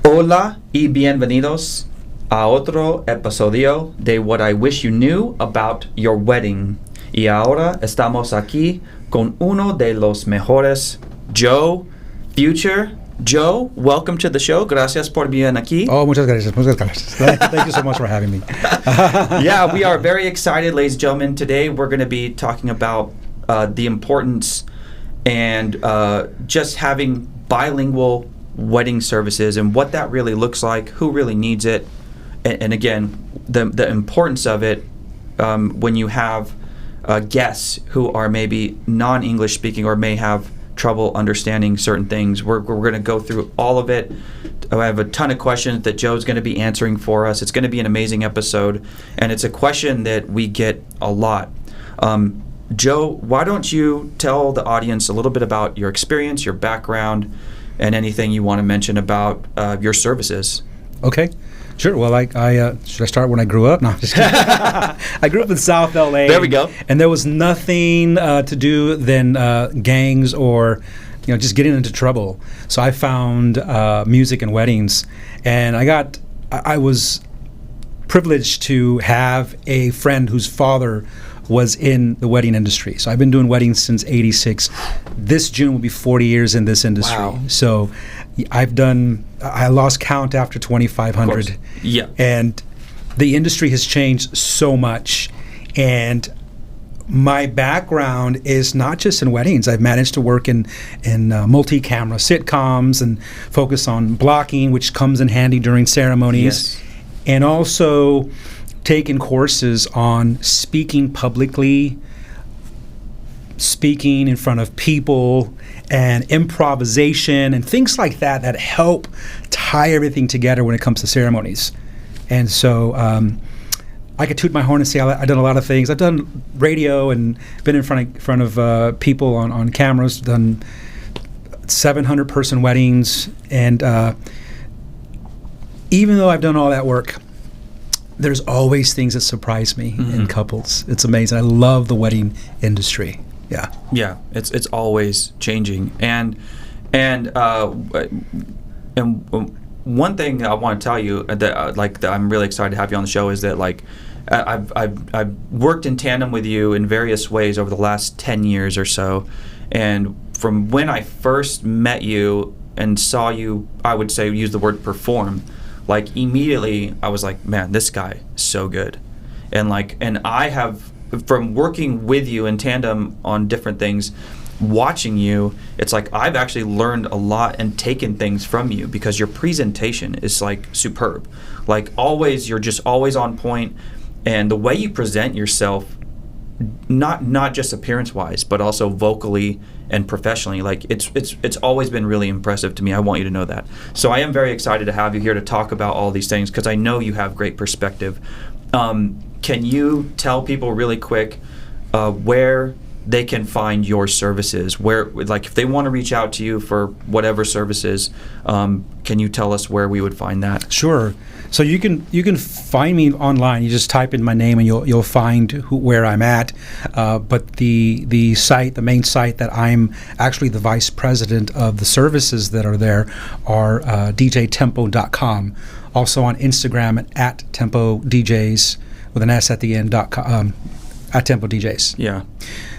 Hola y bienvenidos a otro episodio de What I Wish You Knew About Your Wedding. Y ahora estamos aquí con uno de los mejores, Joe Future. Joe, welcome to the show. Gracias por bien aquí. Oh, muchas gracias. Muchas gracias. Thank you so much for having me. Yeah, we are very excited, ladies and gentlemen. Today we're going to be talking about the importance and just having bilingual wedding services and what that really looks like, who really needs it, and again, the importance of it when you have guests who are maybe non-English speaking or may have trouble understanding certain things. We're going to go through all of it. I have a ton of questions that Joe's going to be answering for us. It's going to be an amazing episode, and it's a question that we get a lot. Joe, why don't you tell the audience a little bit about your experience, your background, and anything you want to mention about your services? Okay. Sure. Well, I should I start when I grew up? No, I'm just kidding. I grew up in South LA. There we go. And there was nothing to do than gangs or, just getting into trouble. So I found music and weddings, and I was privileged to have a friend whose father was in the wedding industry. So I've been doing weddings since '86. This June will be 40 years in this industry. Wow. So I lost count after 2,500. Yeah. And the industry has changed so much. And my background is not just in weddings. I've managed to work in multi-camera sitcoms and focus on blocking, which comes in handy during ceremonies. Yes. And also taken courses on speaking publicly, speaking in front of people, and improvisation and things like that help tie everything together when it comes to ceremonies. And so I could toot my horn and say I've done a lot of things. I've done radio and been in front of people on cameras, done 700-person weddings, and even though I've done all that work, there's always things that surprise me in couples. It's amazing. I love the wedding industry. Yeah. Yeah, it's always changing, and one thing I want to tell you that I'm really excited to have you on the show is that I've worked in tandem with you in various ways over the last 10 years or so, and from when I first met you and saw you, I would say use the word perform. Immediately I was like, man, this guy is so good. And I have, from working with you in tandem on different things, watching you, it's like I've actually learned a lot and taken things from you because your presentation is superb. Always, you're just always on point, and the way you present yourself, not just appearance-wise, but also vocally and professionally, it's always been really impressive to me. I want you to know that. So I am very excited to have you here to talk about all these things because I know you have great perspective. Can you tell people really quick where they can find your services? Where, if they want to reach out to you for whatever services, can you tell us where we would find that? Sure. So you can find me online. You just type in my name and you'll find where I'm at. But the main site that I'm actually the vice president of the services that are there are djtempoe.com. Also on Instagram at Tempoe DJs with an S at the end at Tempoe DJs. Yeah.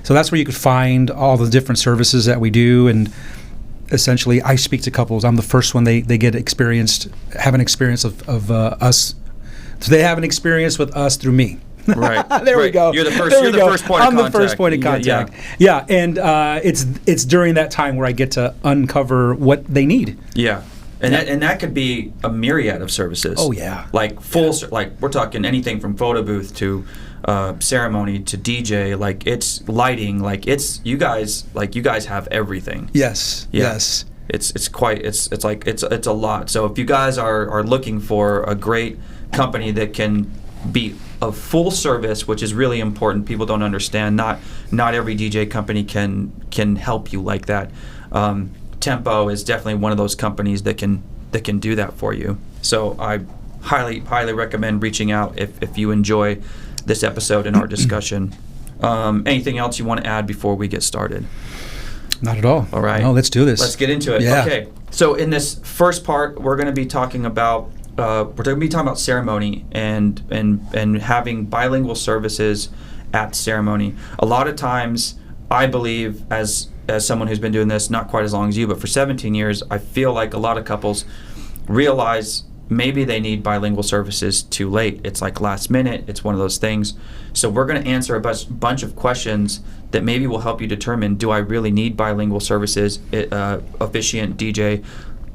So that's where you could find all the different services that we do, and essentially I speak to couples. I'm the first one they have an experience of us. So they have an experience with us through me. Right. There we go. You're the first point of contact. I'm the first point of contact. Yeah. And it's during that time where I get to uncover what they need. Yeah. And that could be a myriad of services. Oh yeah. We're talking anything from photo booth to ceremony to DJ. It's lighting. It's you guys have everything. Yes. Yeah. Yes. It's a lot. So if you guys are looking for a great company that can be a full service, which is really important, people don't understand. Not every DJ company can help you like that. Tempoe is definitely one of those companies that can do that for you. So I highly recommend reaching out if you enjoy this episode and our discussion. Anything else you want to add before we get started? Not at all. All right. No, let's do this. Let's get into it. Yeah. Okay. So in this first part, we're going to be talking about ceremony and having bilingual services at ceremony. A lot of times, I believe, as someone who's been doing this not quite as long as you, but for 17 years, I feel like a lot of couples realize maybe they need bilingual services too late. It's like last minute. It's one of those things. So we're going to answer a bunch of questions that maybe will help you determine, do I really need bilingual services, officiant, DJ?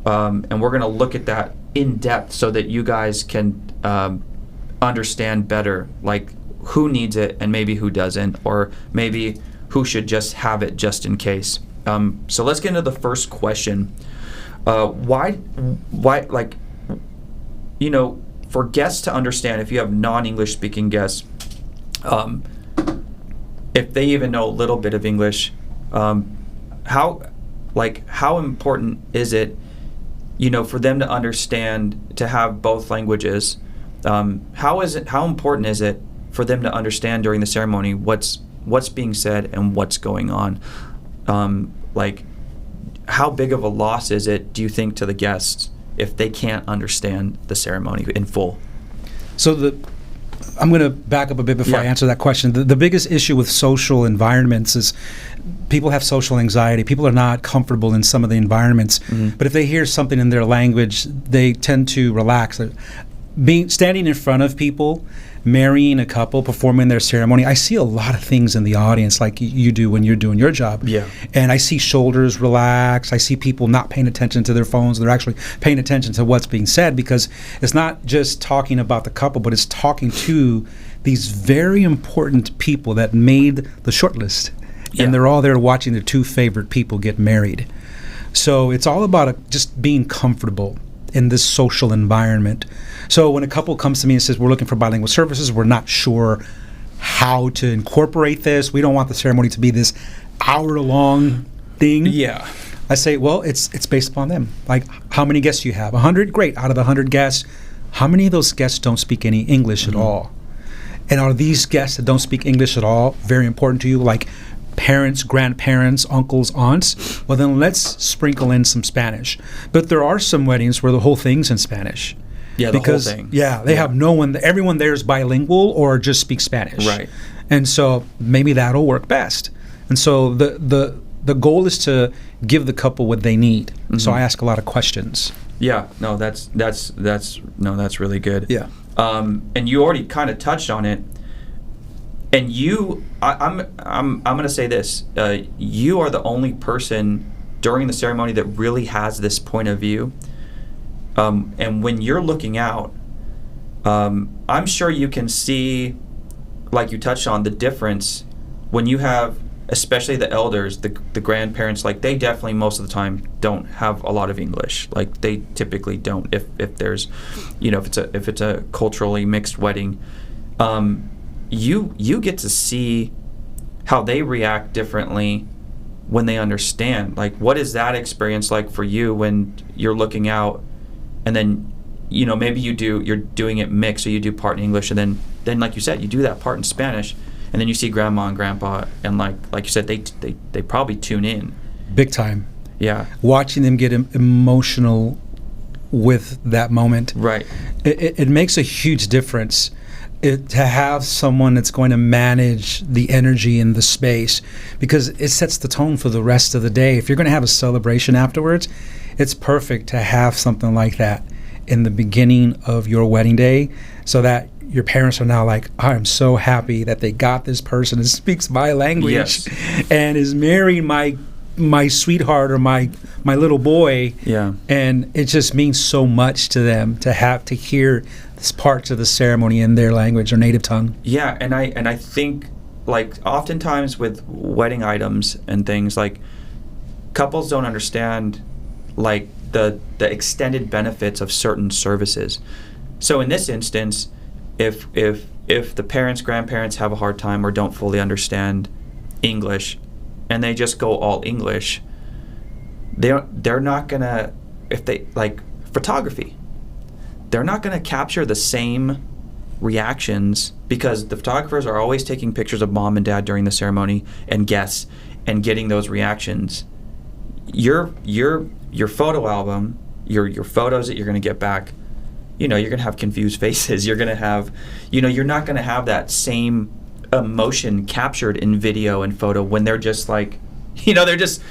And we're going to look at that in depth so that you guys can understand better, like who needs it and maybe who doesn't, or maybe who should just have it just in case. So let's get into the first question. Why, like, you know, for guests to understand, if you have non-English speaking guests, if they even know a little bit of English, how important is it, you know, for them to understand, to have both languages? How important is it for them to understand during the ceremony what's being said and what's going on? Like, how big of a loss is it, do you think, to the guests if they can't understand the ceremony in full? So I'm going to back up a bit before I answer that question. The biggest issue with social environments is people have social anxiety. People are not comfortable in some of the environments. Mm-hmm. But if they hear something in their language, they tend to relax. Standing in front of people, marrying a couple, performing their ceremony, I see a lot of things in the audience like you do when you're doing your job. Yeah. And I see shoulders relax. I see people not paying attention to their phones. They're actually paying attention to what's being said, because it's not just talking about the couple, but it's talking to these very important people that made the short list. Yeah. And they're all there watching their two favorite people get married. So it's all about just being comfortable in this social environment. So when a couple comes to me and says, we're looking for bilingual services, we're not sure how to incorporate this, we don't want the ceremony to be this hour-long thing. Yeah. I say, well, it's based upon them. Like, how many guests do you have? 100? Great. Out of the 100 guests, how many of those guests don't speak any English at all? And are these guests that don't speak English at all very important to you? Like parents, grandparents, uncles, aunts? Well, then let's sprinkle in some Spanish. But there are some weddings where the whole thing's in Spanish. Yeah, the whole thing. Yeah, they have no one. Everyone there is bilingual or just speaks Spanish. Right. And so maybe that'll work best. And so the goal is to give the couple what they need. Mm-hmm. So I ask a lot of questions. Yeah. No, that's really good. Yeah. And you already kind of touched on it. And I'm going to say this. You are the only person during the ceremony that really has this point of view. And when you're looking out, I'm sure you can see, like you touched on, the difference when you have, especially the elders, the grandparents, like they definitely most of the time don't have a lot of English. Like they typically don't. If there's, you know, if it's a culturally mixed wedding, you get to see how they react differently when they understand. Like, what is that experience like for you when you're looking out? And then, you know, maybe you're doing it mixed, or you do part in English, and then like you said, you do that part in Spanish, and then you see grandma and grandpa, and like you said, they probably tune in. Big time. Yeah. Watching them get emotional with that moment. Right. It makes a huge difference to have someone that's going to manage the energy in the space, because it sets the tone for the rest of the day. If you're going to have a celebration afterwards, it's perfect to have something like that in the beginning of your wedding day, so that your parents are now like, I'm so happy that they got this person that speaks my language. Yes. And is marrying my sweetheart or my little boy. Yeah. And it just means so much to them to have to hear this parts of the ceremony in their language or native tongue. Yeah, and I think, like, oftentimes with wedding items and things, like, couples don't understand, like, the extended benefits of certain services. So in this instance, if the parents, grandparents have a hard time or don't fully understand English, and they just go all English, they're not gonna, if they, like photography, they're not gonna capture the same reactions, because the photographers are always taking pictures of mom and dad during the ceremony and guests and getting those reactions. You're your photo album, your photos that you're going to get back, you're going to have confused faces. You're going to have, you're not going to have that same emotion captured in video and photo when they're just like, they're just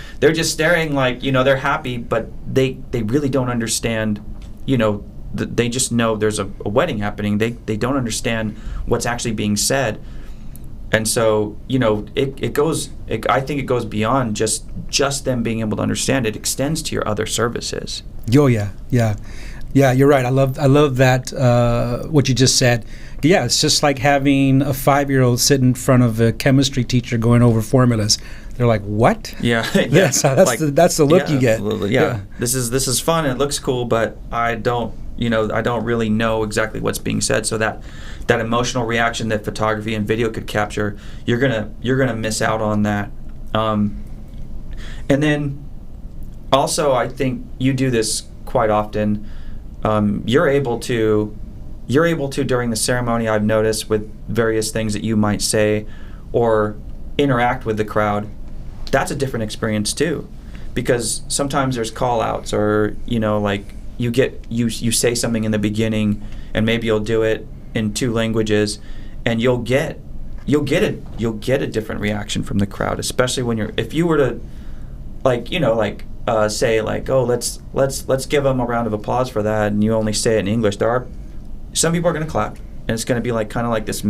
staring like, they're happy, but they really don't understand, they just know there's a wedding happening. They don't understand what's actually being said. And so, I think it goes beyond just them being able to understand. It extends to your other services. Oh, yeah. Yeah, you're right. I love that, what you just said. Yeah, it's just like having a 5-year-old sit in front of a chemistry teacher going over formulas. They're like, "What?" Yeah, that's the look you get. Yeah. This is fun. It looks cool, but I don't really know exactly what's being said. So that emotional reaction that photography and video could capture, you're gonna miss out on that. And then also, I think you do this quite often. You're able to during the ceremony, I've noticed, with various things that you might say or interact with the crowd. That's a different experience too, because sometimes there's call outs, or like you say something in the beginning, and maybe you'll do it in 2 languages, and you'll get a different reaction from the crowd, especially if you were to say like, oh, let's give them a round of applause for that, and you only say it in English. Some people are going to clap, and it's going to be like kind of like this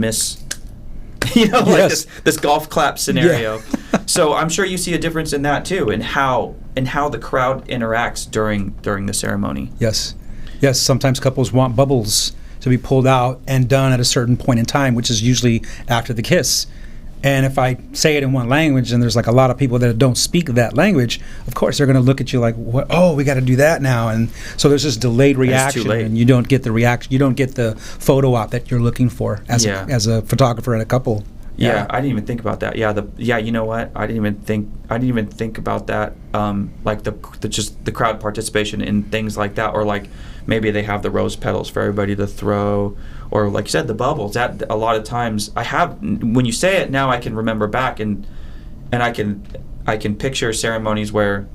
Yes. this golf clap scenario. Yeah. So I'm sure you see a difference in that too, in how the crowd interacts during the ceremony. Yes. Sometimes couples want bubbles to be pulled out and done at a certain point in time, which is usually after the kiss. And if I say it in one language, and there's like a lot of people that don't speak that language, of course they're going to look at you like, "What? Oh, we got to do that now." And so there's this delayed reaction, too late. and you don't get the reaction. You don't get the photo op that you're looking for as a photographer and a couple. Yeah, I didn't even think about that. You know what? I didn't even think about that. Like the crowd participation in things like that, or like maybe they have the rose petals for everybody to throw, or like you said, the bubbles. That a lot of times when you say it now, I can remember back, and I can picture ceremonies where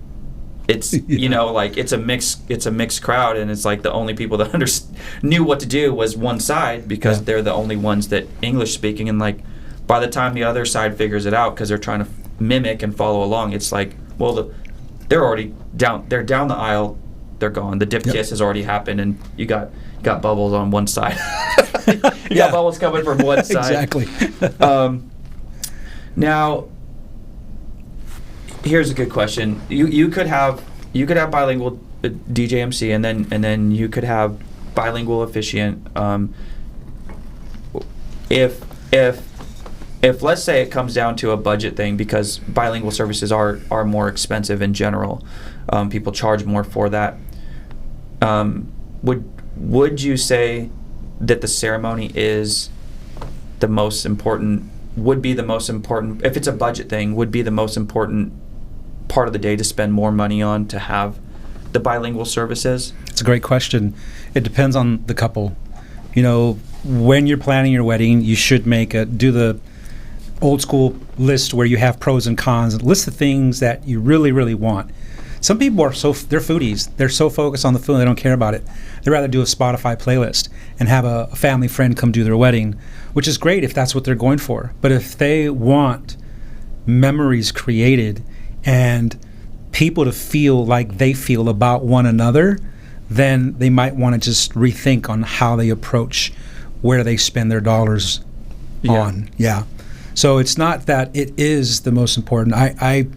it's like it's a mixed crowd, and it's like the only people that knew what to do was one side, because they're the only ones that English speaking, and like by the time the other side figures it out, because they're trying to mimic and follow along, it's like, well, they're already down. They're down the aisle. They're gone. The dip kiss has already happened, and you got bubbles on one side. You got bubbles coming from one side. Exactly. Now, here's a good question. You could have bilingual DJ MC, and then you could have bilingual officiant. If let's say it comes down to a budget thing, because bilingual services are more expensive in general, people charge more for that. Would you say that the ceremony is the most important? Would be the most important, if it's a budget thing, would be the most important part of the day to spend more money on, to have the bilingual services? It's a great question. It depends on the couple. When you're planning your wedding, you should do the old school list where you have pros and cons, and list the things that you really, really want. Some people they're foodies. They're so focused on the food, they don't care about it. They'd rather do a Spotify playlist and have a family friend come do their wedding, which is great if that's what they're going for. But if they want memories created and people to feel like they feel about one another, then they might want to just rethink on how they approach where they spend their dollars on. Yeah. So it's not that it is the most important. I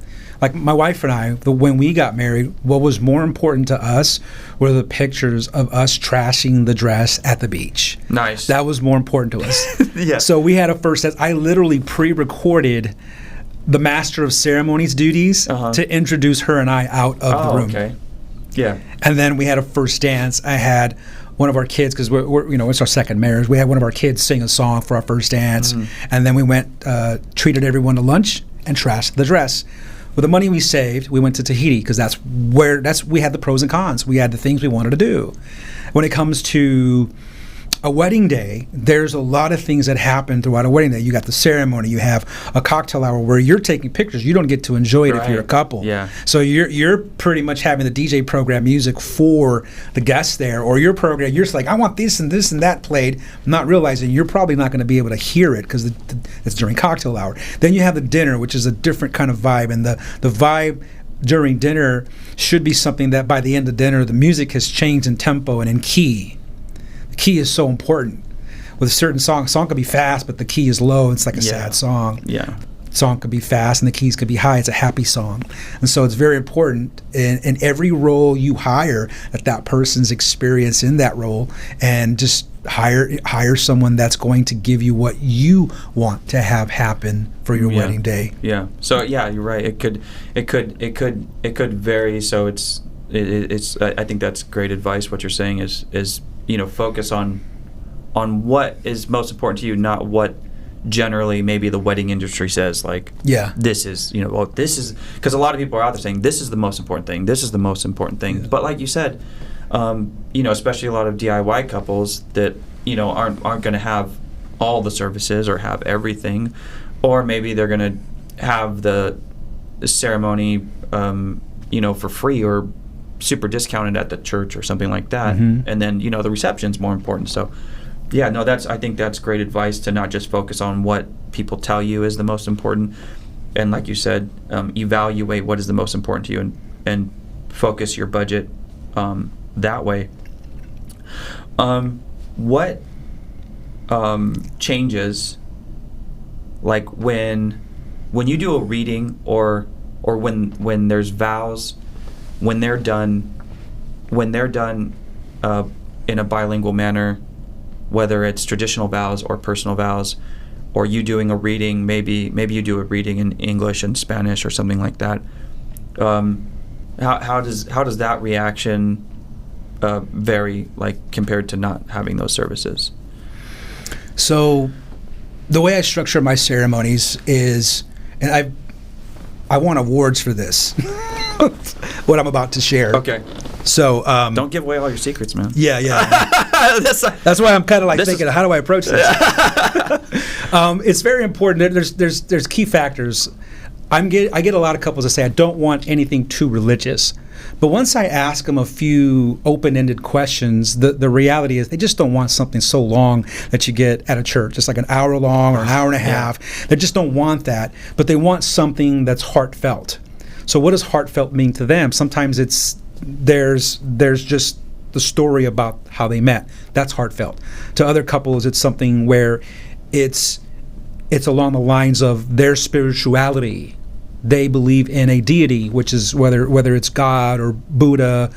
like my wife and I, when we got married, what was more important to us were the pictures of us trashing the dress at the beach. Nice. That was more important to us. Yeah. So we had a first dance. I literally pre-recorded the master of ceremonies duties to introduce her and I out of the room. Okay. Yeah. And then we had a first dance. I had one of our kids, because we're it's our second marriage, we had one of our kids sing a song for our first dance. And then we went, treated everyone to lunch and trashed the dress. With the money we saved, we went to Tahiti, because we had the pros and cons. We had the things we wanted to do. When it comes to a wedding day, there's a lot of things that happen throughout a wedding day. You got the ceremony, you have a cocktail hour where you're taking pictures. You don't get to enjoy it if you're a couple. Yeah. So you're pretty much having the DJ program music for the guests there, or your program, you're just like, I want this and this and that played, not realizing you're probably not going to be able to hear it because it's during cocktail hour. Then you have the dinner, which is a different kind of vibe, and the vibe during dinner should be something that by the end of dinner, the music has changed in tempo and in key. The key is so important. With a certain song could be fast, but the key is low. It's like a sad song. Yeah. Song could be fast and the keys could be high. It's a happy song. And so it's very important in every role you hire that person's experience in that role, and just hire someone that's going to give you what you want to have happen for your wedding day. Yeah. So yeah, you're right. It could vary. So it's I think that's great advice. What you're saying is focus on what is most important to you, not what generally maybe the wedding industry says, like, this is this is, because a lot of people are out there saying this is the most important thing, this is the most important thing. But like you said, especially a lot of DIY couples that aren't going to have all the services or have everything, or maybe they're going to have the ceremony for free or super discounted at the church or something like that, and then the reception's more important. So I think that's great advice, to not just focus on what people tell you is the most important, and like you said, evaluate what is the most important to you and focus your budget that way. What changes, like when you do a reading or when there's vows, when they're done in a bilingual manner, whether it's traditional vows or personal vows, or you doing a reading, maybe you do a reading in English and Spanish or something like that. How does that reaction vary, like, compared to not having those services? So the way I structure my ceremonies is, and I won awards for this, what I'm about to share. Okay. So don't give away all your secrets, man. Yeah. That's why I'm kind of like thinking, how do I approach this? It's very important. There's key factors. I get a lot of couples that say, I don't want anything too religious. But once I ask them a few open-ended questions, the reality is they just don't want something so long that you get at a church. It's like an hour long or an hour and a half. They just don't want that. But they want something that's heartfelt. So what does heartfelt mean to them? Sometimes there's just the story about how they met. That's heartfelt. To other couples, it's something where it's along the lines of their spirituality. They believe in a deity, which is whether it's God or Buddha.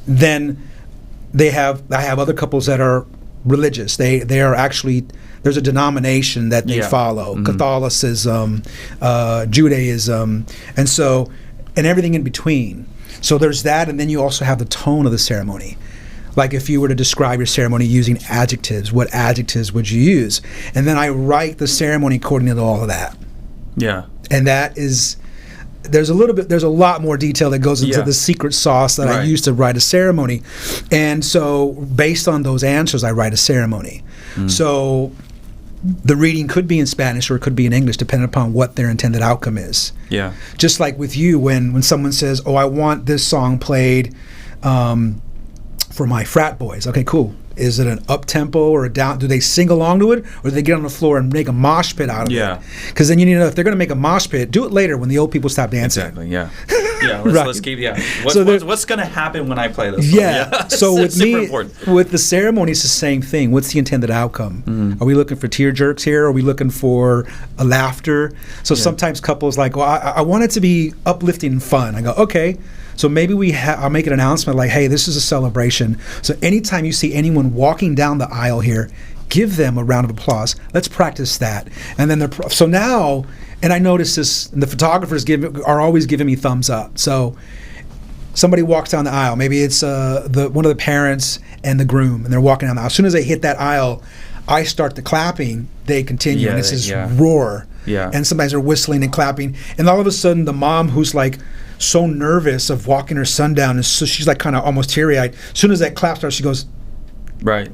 Then I have other couples that are religious. They are actually, there's a denomination that they follow, Catholicism, Judaism, and everything in between. So there's that, and then you also have the tone of the ceremony. Like if you were to describe your ceremony using adjectives, what adjectives would you use? And then I write the ceremony according to all of that. Yeah. And that is, there's a lot more detail that goes into the secret sauce that I use to write a ceremony. And so based on those answers, I write a ceremony. So the reading could be in Spanish or it could be in English, depending upon what their intended outcome is. Yeah. Just like with you, when someone says, oh, I want this song played for my frat boys. Okay, cool. Is it an up-tempo or a down? Do they sing along to it, or do they get on the floor and make a mosh pit out of it? Because then you need to know, if they're going to make a mosh pit, do it later when the old people stop dancing. Exactly, let's keep, what's going to happen when I play this song? So with me, with the ceremony, it's the same thing. What's the intended outcome? Are we looking for tear jerks here? Are we looking for a laughter? So sometimes couples like, well, I want it to be uplifting and fun. I go, okay. So maybe I'll make an announcement like, hey, this is a celebration. So anytime you see anyone walking down the aisle here, give them a round of applause. Let's practice that. And then so now, and I notice this, and the photographers are always giving me thumbs up. So somebody walks down the aisle. Maybe it's one of the parents and the groom, and they're walking down the aisle. As soon as they hit that aisle, I start the clapping. They continue, and it's this roar. Yeah. And sometimes they're whistling and clapping. And all of a sudden, the mom who's like so nervous of walking her son down, and so she's like kind of almost teary-eyed. As soon as that clap starts, she goes, right.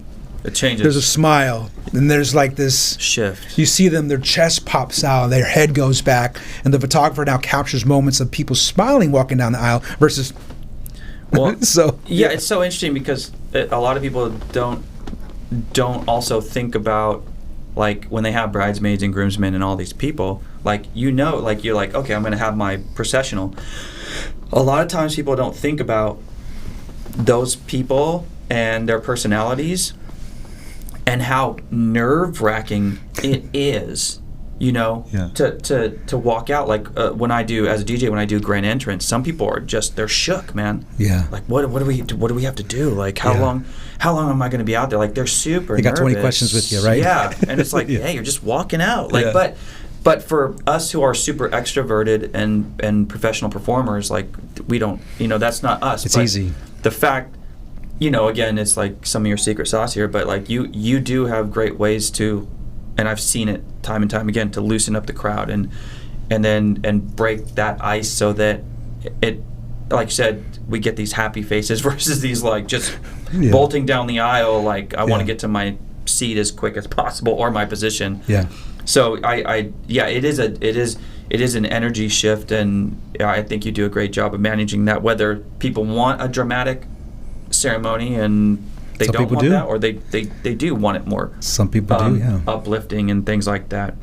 It changes. There's a smile, and there's like this shift. You see them, their chest pops out, their head goes back, and the photographer now captures moments of people smiling walking down the aisle versus. Well, so yeah, it's so interesting because a lot of people don't also think about, like, when they have bridesmaids and groomsmen and all these people, like, you're like, okay, I'm going to have my processional. A lot of times people don't think about those people and their personalities and how nerve-wracking it is, to walk out. Like, when I do, as a DJ, when I do grand entrance, some people are they're shook, man. Yeah. Like, what do we have to do? Like, how long am I going to be out there? Like, they're super nervous. They got 20 questions with you, right? Yeah. And it's like, hey, you're just walking out. Like, but for us who are super extroverted and professional performers, like, we don't, that's not us. It's easy. The fact, again, it's like some of your secret sauce here, but like you do have great ways to, and I've seen it time and time again, to loosen up the crowd and break that ice so that it, like you said, we get these happy faces versus these like just bolting down the aisle, like I want to get to my seat as quick as possible or my position. Yeah. So it is an energy shift, and I think you do a great job of managing that, whether people want a dramatic ceremony and they don't want that, or they do want it more. Some people do, yeah. Uplifting and things like that.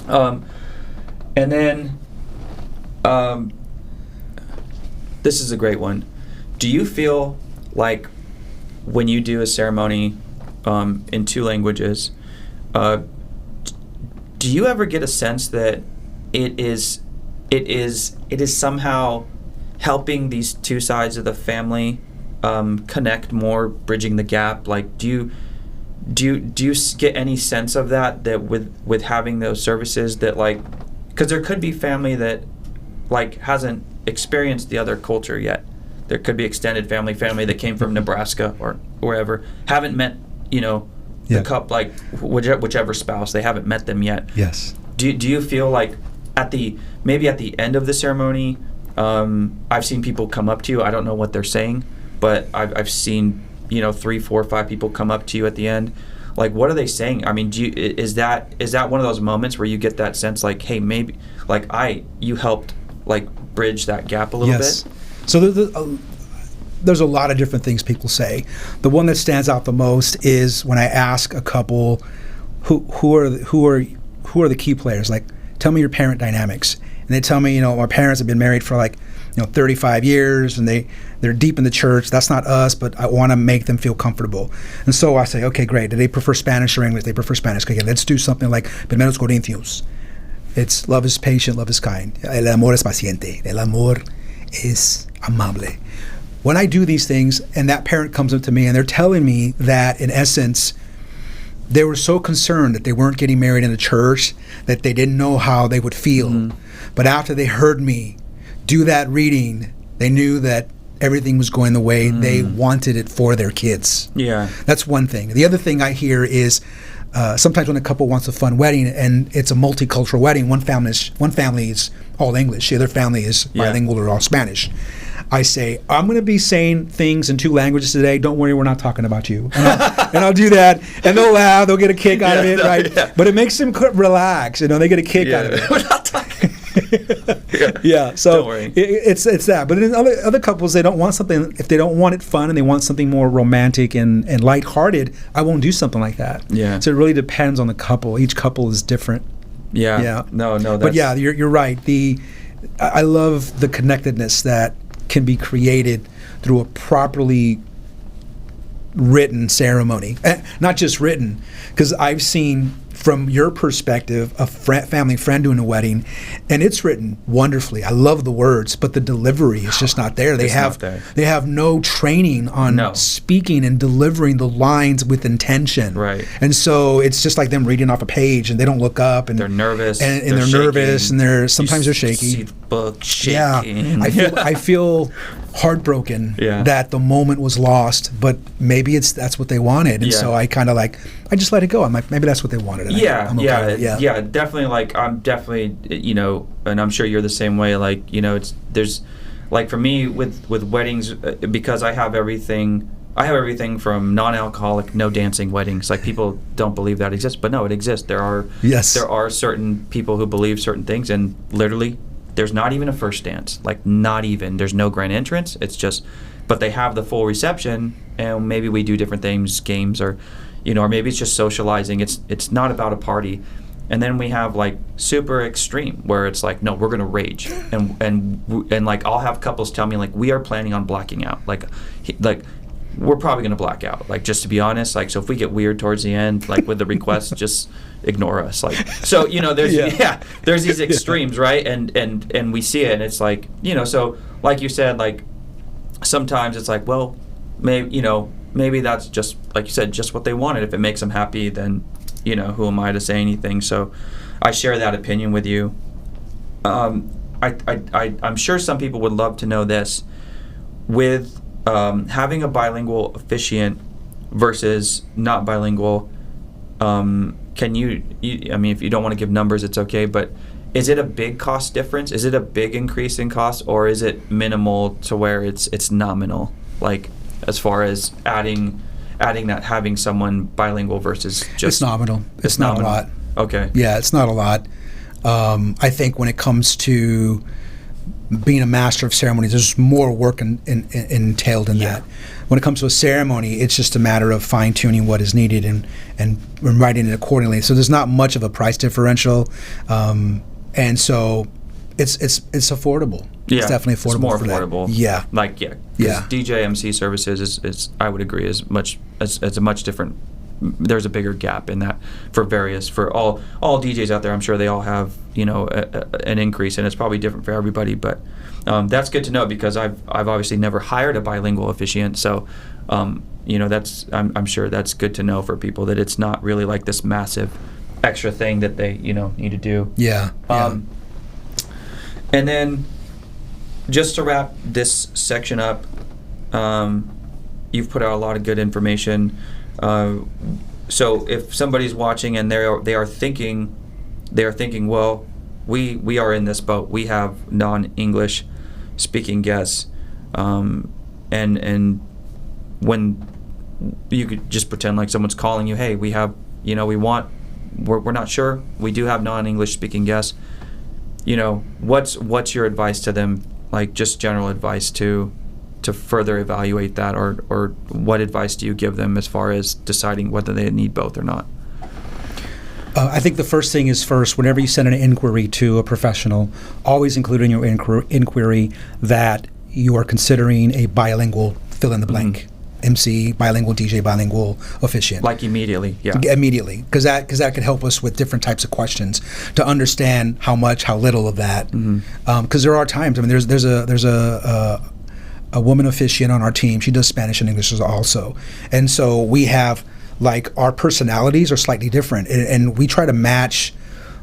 And then this is a great one. Do you feel like when you do a ceremony in 2 languages, do you ever get a sense that it is somehow helping these 2 sides of the family connect more, bridging the gap? Like, do you get any sense of that with having those services, that, like, because there could be family that, like, hasn't experienced the other culture yet. There could be extended family that came from Nebraska or wherever, haven't met, the couple, like whichever spouse, they haven't met them yet. Yes. Do you feel like at the end of the ceremony, I've seen people come up to you. I don't know what they're saying, but I've seen 3, 4, 5 people come up to you at the end. Like, what are they saying? I mean, is that one of those moments where you get that sense, like, hey, maybe like you helped like bridge that gap a little bit? So there's a lot of different things people say. The one that stands out the most is when I ask a couple who are the key players, like, tell me your parent dynamics, and they tell me, my parents have been married for like 35 years, and they're deep in the church. That's not us, but I want to make them feel comfortable. And so I say, okay, great. Do they prefer Spanish or English? They prefer Spanish. Okay, let's do something like Primeros Corintios. It's love is patient, love is kind. El amor es paciente. El amor es amable. When I do these things and that parent comes up to me and they're telling me that, in essence, they were so concerned that they weren't getting married in the church that they didn't know how they would feel. Mm-hmm. But after they heard me do that reading, they knew that everything was going the way they wanted it for their kids. Yeah. That's one thing. The other thing I hear is sometimes when a couple wants a fun wedding and it's a multicultural wedding, one family is all English, the other family is bilingual or all Spanish. I say, I'm going to be saying things in 2 languages today. Don't worry, we're not talking about you. And I'll do that, and they'll laugh. They'll get a kick out of it, right? Yeah. But it makes them relax. They get a kick out of it. We're not talking. So don't worry. It's that. But in other couples, they don't want something. If they don't want it fun and they want something more romantic and lighthearted, I won't do something like that. Yeah. So it really depends on the couple. Each couple is different. Yeah. Yeah. No. But yeah, you're right. I love the connectedness that can be created through a properly written ceremony. Not just written, because I've seen from your perspective a family friend doing a wedding, and it's written wonderfully. I love the words, but the delivery is just not there. They have no training on speaking and delivering the lines with intention. Right. And so it's just like them reading off a page, and they don't look up, and they're nervous, and they're nervous, and sometimes they're shaky. See the book shaking. Yeah. I feel heartbroken that the moment was lost, but maybe that's what they wanted, and so I kind of I just let it go. I'm like, maybe that's what they wanted. Yeah, definitely. Like, I'm definitely, and I'm sure you're the same way. Like, there's, like, for me with weddings, because I have everything I have everything from non-alcoholic, no dancing weddings. Like, people don't believe that exists, but no, it exists. There are certain people who believe certain things, and literally, there's not even a first dance. Like, not even. There's no grand entrance. It's just, but they have the full reception, and maybe we do different things, games, or, or maybe it's just socializing. It's not about a party. And then we have like super extreme, where it's like, no, we're gonna rage, and like I'll have couples tell me like, we are planning on blacking out, like we're probably gonna black out, like, just to be honest, like, so if we get weird towards the end, like with the request, just ignore us, like, so there's these extremes, right? And we see it, and it's like, so like you said, like sometimes it's like, well, maybe that's just, like you said, just what they wanted. If it makes them happy, then who am I to say anything? So I share that opinion with you. I'm sure some people would love to know this. With having a bilingual officiant versus not bilingual, can you, I mean, if you don't want to give numbers, it's okay, but is it a big cost difference? Is it a big increase in cost, or is it minimal to where it's nominal? Like, as far as adding that, having someone bilingual versus just... It's nominal. It's not nominal. A lot. Okay. Yeah, it's not a lot. I think when it comes to being a master of ceremonies, there's more work entailed in that. When it comes to a ceremony, it's just a matter of fine-tuning what is needed and writing it accordingly. So there's not much of a price differential. And so it's affordable. Yeah, it's definitely affordable. It's more for affordable. That. Yeah. Like, because DJ MC services is I would agree, is a much different. There's a bigger gap in that for all DJs out there. I'm sure they all have an increase, and it's probably different for everybody. But that's good to know, because I've obviously never hired a bilingual officiant, so that's I'm sure that's good to know for people, that it's not really like this massive extra thing that they need to do. Yeah. And then, just to wrap this section up, you've put out a lot of good information. So if somebody's watching and they are thinking, well, we are in this boat. We have non-English speaking guests, and when you could just pretend like someone's calling you, hey, we have, we're not sure. We do have non-English speaking guests. What's your advice to them? Like, just general advice to further evaluate that, or what advice do you give them as far as deciding whether they need both or not? I think the first thing is, whenever you send an inquiry to a professional, always include in your inquiry that you are considering a bilingual fill in the blank. Mm-hmm. MC, bilingual DJ, bilingual officiant. Like immediately, yeah. Immediately, because that could help us with different types of questions to understand how much, how little of that. Because there are times. I mean, there's a woman officiant on our team. She does Spanish and English also, and so we have, like, our personalities are slightly different, and we try to match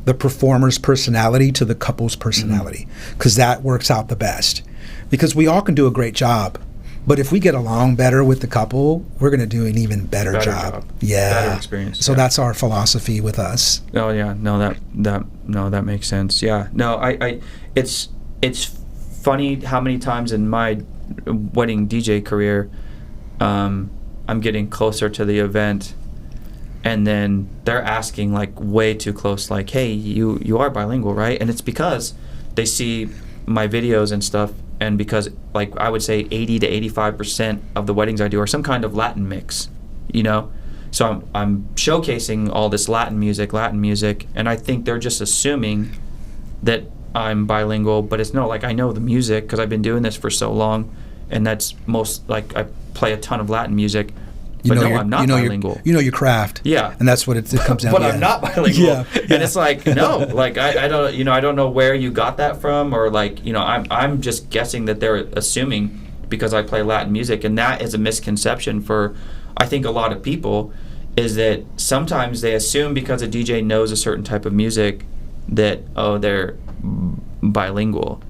the performer's personality to the couple's personality, because that works out the best. Because we all can do a great job. But if we get along better with the couple, we're going to do an even better job. Yeah. Better experience. So that's our philosophy with us. Oh yeah, no, that makes sense. Yeah, no, it's funny how many times in my wedding DJ career, I'm getting closer to the event, and then they're asking like way too close, like, hey, you are bilingual, right? And it's because they see my videos and stuff. And because, like, I would say 80 to 85% of the weddings I do are some kind of Latin mix, So I'm showcasing all this Latin music, and I think they're just assuming that I'm bilingual, but it's no, like, I know the music because I've been doing this for so long, and that's I play a ton of Latin music. But no, I'm not bilingual. You know your craft. Yeah. And that's what it comes down to. But I'm not bilingual. Yeah. And it's like, no, like, I don't, I don't know where you got that from, or like, I'm just guessing that they're assuming because I play Latin music. And that is a misconception for, I think, a lot of people, is that sometimes they assume because a DJ knows a certain type of music that, oh, they're bilingual,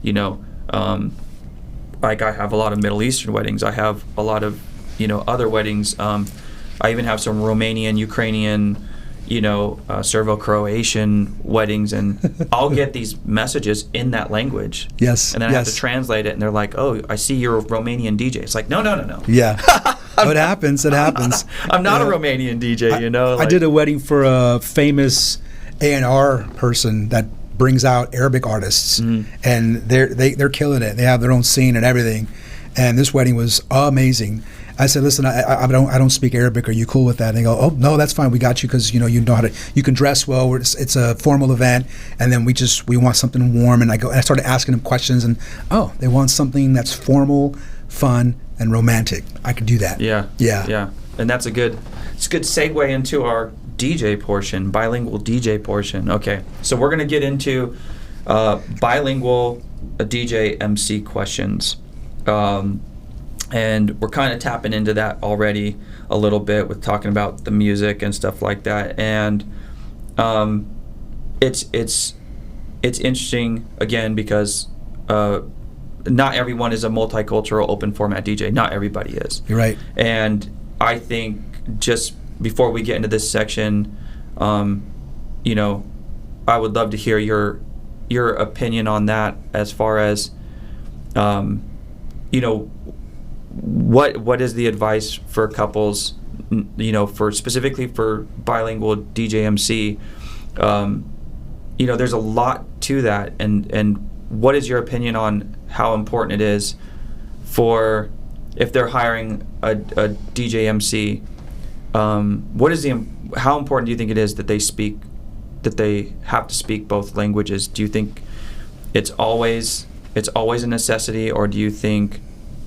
like, I have a lot of Middle Eastern weddings. I have a lot of other weddings. I even have some Romanian, Ukrainian, Serbo-Croatian weddings, and I'll get these messages in that language. Yes. And then I have to translate it, and they're like, oh, I see you're a Romanian DJ. It's like, no. Yeah. It happens. It happens. I'm not a Romanian DJ, you know. I did a wedding for a famous A&R person that brings out Arabic artists, and they're killing it. They have their own scene and everything. And this wedding was amazing. I said, listen, I don't speak Arabic. Are you cool with that? And they go, oh no, that's fine. We got you because you know how to. You can dress well. It's a formal event, and then we want something warm. And I started asking them questions, and they want something that's formal, fun, and romantic. I could do that. Yeah. And it's a good segue into our DJ portion, bilingual DJ portion. Okay, so we're gonna get into bilingual DJ MC questions. And we're kind of tapping into that already a little bit with talking about the music and stuff like that. And it's interesting again because not everyone is a multicultural open format DJ. Not everybody is. You're right. And I think just before we get into this section, you know, I would love to hear your opinion on that as far as you know, what is the advice for couples, you know, for specifically for bilingual DJ MC? You know, there's a lot to that, and what is your opinion on how important it is for if they're hiring a DJ MC? How important do you think it is that they have to speak both languages? Do you think it's always a necessity, or do you think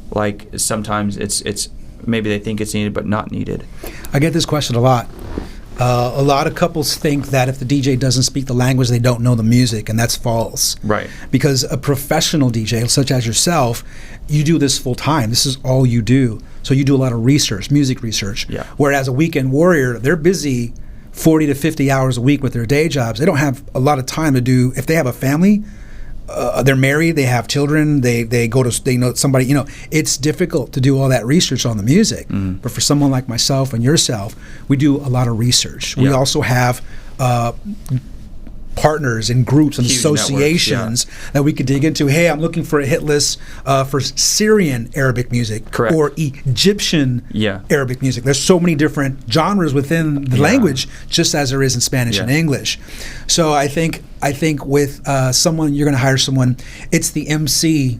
like sometimes it's maybe they think it's needed but not needed? I get this question a lot. A lot of couples think that if the DJ doesn't speak the language, they don't know the music, and that's false. Right. Because a professional DJ, such as yourself, you do this full time. This is all you do. So you do a lot of research, music research. Yeah. Whereas a weekend warrior, they're busy 40 to 50 hours a week with their day jobs. They don't have a lot of time to do, if they have a family, they're married, they have children, they know somebody, you know, it's difficult to do all that research on the music. But for someone like myself and yourself, we do a lot of research. We also have partners and groups and huge associations that we could dig into. Hey, I'm looking for a hit list for Syrian Arabic music. Correct. Or Egyptian Arabic music. There's so many different genres within the language, just as there is in Spanish and English. So I think with someone, you're going to hire someone, it's the MC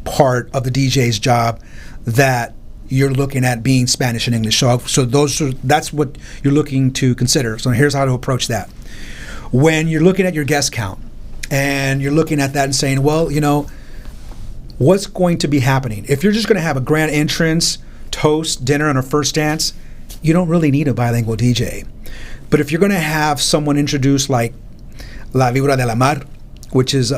part of the DJ's job that you're looking at being Spanish and English. So that's what you're looking to consider. So here's how to approach that. When you're looking at your guest count and you're looking at that and saying, well, you know, what's going to be happening? If you're just going to have a grand entrance, toast, dinner, and a first dance, you don't really need a bilingual DJ. But if you're going to have someone introduce like La Vibra de la Mar, which is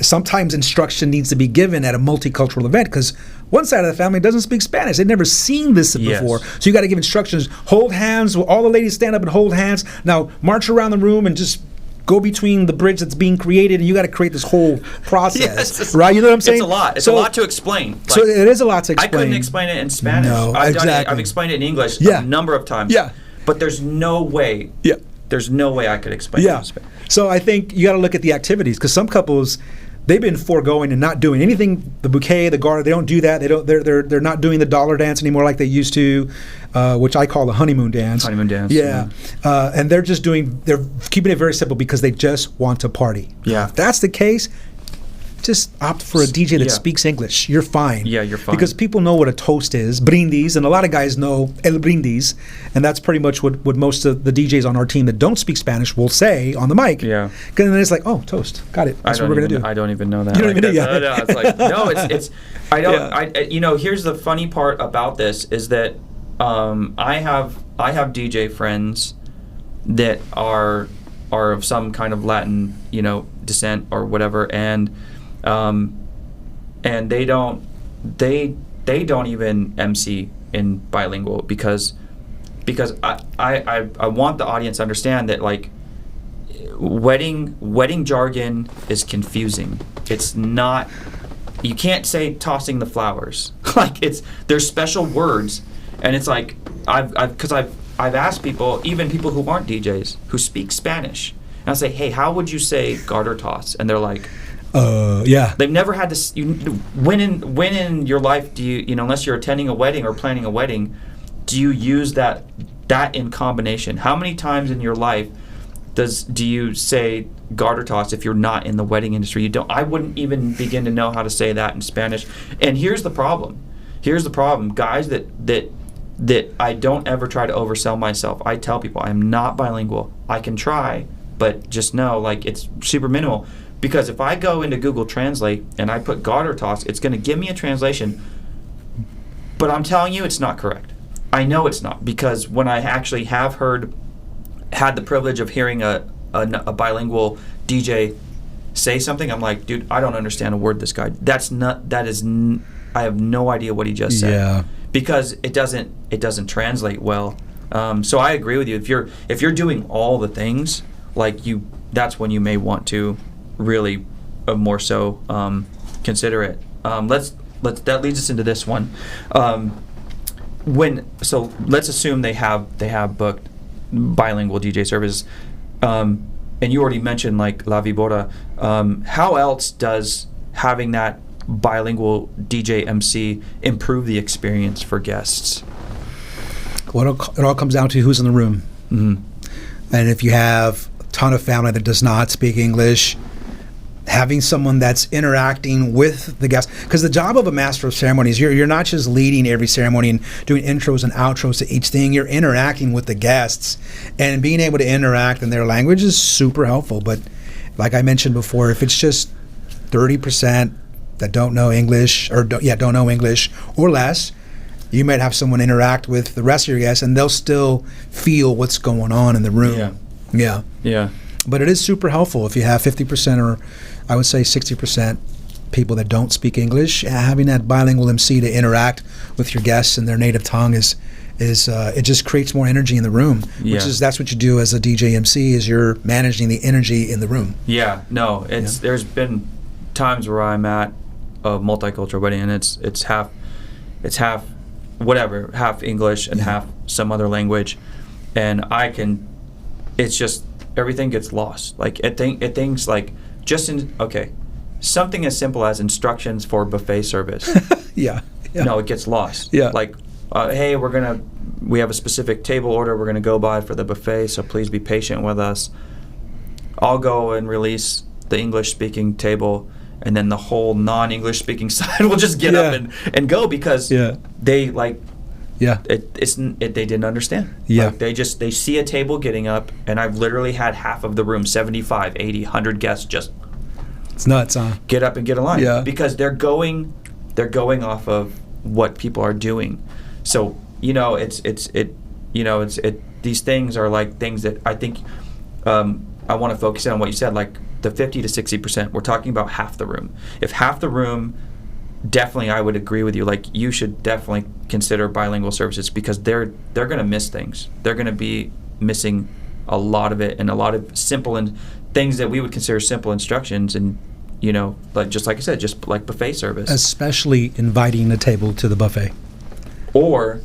sometimes instruction needs to be given at a multicultural event because one side of the family doesn't speak Spanish. They've never seen this before. So you got to give instructions. Hold hands. All the ladies stand up and hold hands. Now march around the room and just go between the bridge that's being created, and you got to create this whole process. Right? You know what I'm saying? It's a lot. It's a lot to explain. Like, so it is a lot to explain. I couldn't explain it in Spanish. No, I've explained it in English a number of times. Yeah. But there's no way. Yeah. There's no way I could explain it in Spanish. So I think you got to look at the activities because some couples, they've been foregoing and not doing anything. The bouquet, the garter, they don't do that. They're not doing the dollar dance anymore like they used to, which I call the honeymoon dance. Honeymoon dance. Yeah. And they're keeping it very simple because they just want to party. Yeah. If that's the case, just opt for a DJ that speaks English. You're fine. Yeah, you're fine. Because people know what a toast is, brindis, and a lot of guys know el brindis, and that's pretty much what most of the DJs on our team that don't speak Spanish will say on the mic. Yeah. Because then it's like, oh, toast, got it. That's what we're gonna do. I don't even know that. You don't even know. No, it's like no, it's. I don't. You know, here's the funny part about this is that I have DJ friends that are of some kind of Latin, you know, descent or whatever, and they don't even MC in bilingual because I want the audience to understand that like wedding jargon is confusing. It's not, you can't say tossing the flowers. Like there's special words, and it's like I've asked people, even people who aren't DJs who speak Spanish, and I say, hey, how would you say garter toss? And they're like, Yeah. They've never had to. When in your life do you unless you're attending a wedding or planning a wedding, do you use that in combination? How many times in your life do you say garter toss if you're not in the wedding industry? You don't. I wouldn't even begin to know how to say that in Spanish. And here's the problem. Guys that I don't ever try to oversell myself. I tell people I'm not bilingual. I can try, but just know like it's super minimal. Because if I go into Google Translate and I put garter toss, it's going to give me a translation. But I'm telling you, it's not correct. I know it's not, because when I actually have had the privilege of hearing a bilingual DJ say something, I'm like, dude, I don't understand a word this guy. I have no idea what he just said. Yeah. Because it doesn't translate well. So I agree with you. If you're doing all the things, that's when you may want to really more so consider it. That leads us into this one. Let's assume they have booked bilingual DJ services, and you already mentioned like La Vibora. How else does having that bilingual DJ MC improve the experience for guests? Well, it all comes down to who's in the room. Mm-hmm. And if you have a ton of family that does not speak English, having someone that's interacting with the guests, because the job of a master of ceremonies, you're not just leading every ceremony and doing intros and outros to each thing. You're interacting with the guests, and being able to interact in their language is super helpful. But like I mentioned before, if it's just 30% that don't know English don't know English or less, you might have someone interact with the rest of your guests and they'll still feel what's going on in the room. Yeah. But it is super helpful if you have 50% or I would say 60% people that don't speak English. Having that bilingual MC to interact with your guests in their native tongue is it just creates more energy in the room. That's what you do as a DJ MC, is you're managing the energy in the room. There's been times where I'm at a multicultural wedding and it's half English and half some other language, and it's just everything gets lost. Like it thinks like something as simple as instructions for buffet service. No, it gets lost. Like hey, we have a specific table order we're gonna go by for the buffet, so please be patient with us. I'll go and release the English speaking table, and then the whole non-English speaking side will just get up and go, because they they didn't understand. Like they see a table getting up, and I've literally had half of the room, 75, 80, 100 guests, just it's nuts, huh? Get up and get in line, because they're going off of what people are doing. So these things are like things that I think I want to focus in on what you said, like the 50 to 60%. We're talking about half the room. If half the room, definitely I would agree with you. Like, you should definitely consider bilingual services, because they're going to miss things. They're going to be missing a lot of it, and a lot of simple and things that we would consider simple instructions, and just like I said, just like buffet service. Especially inviting the table to the buffet. Or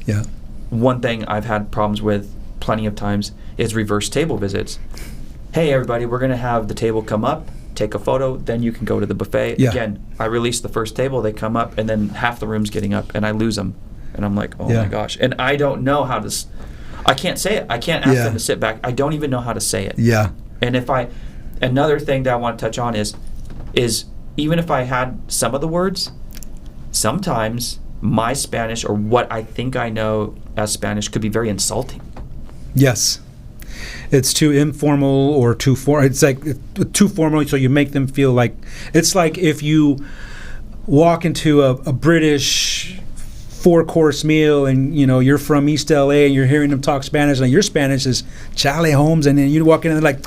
one thing I've had problems with plenty of times is reverse table visits. Hey, everybody, we're going to have the table come up, take a photo, then you can go to the buffet. Again, I release the first table, they come up, and then half the room's getting up, and I lose them. And I'm like, oh my gosh. And I don't know how to, I can't say it. I can't ask them to sit back. I don't even know how to say it. And another thing that I want to touch on is even if I had some of the words, sometimes my Spanish, or what I think I know as Spanish, could be very insulting. Yes. It's too informal or too formal. It's like too formal, so you make them feel like it's like if you walk into a British 4-course meal and you're from East LA and you're hearing them talk Spanish, and your Spanish is Charlie Holmes, and then you walk in and they're like,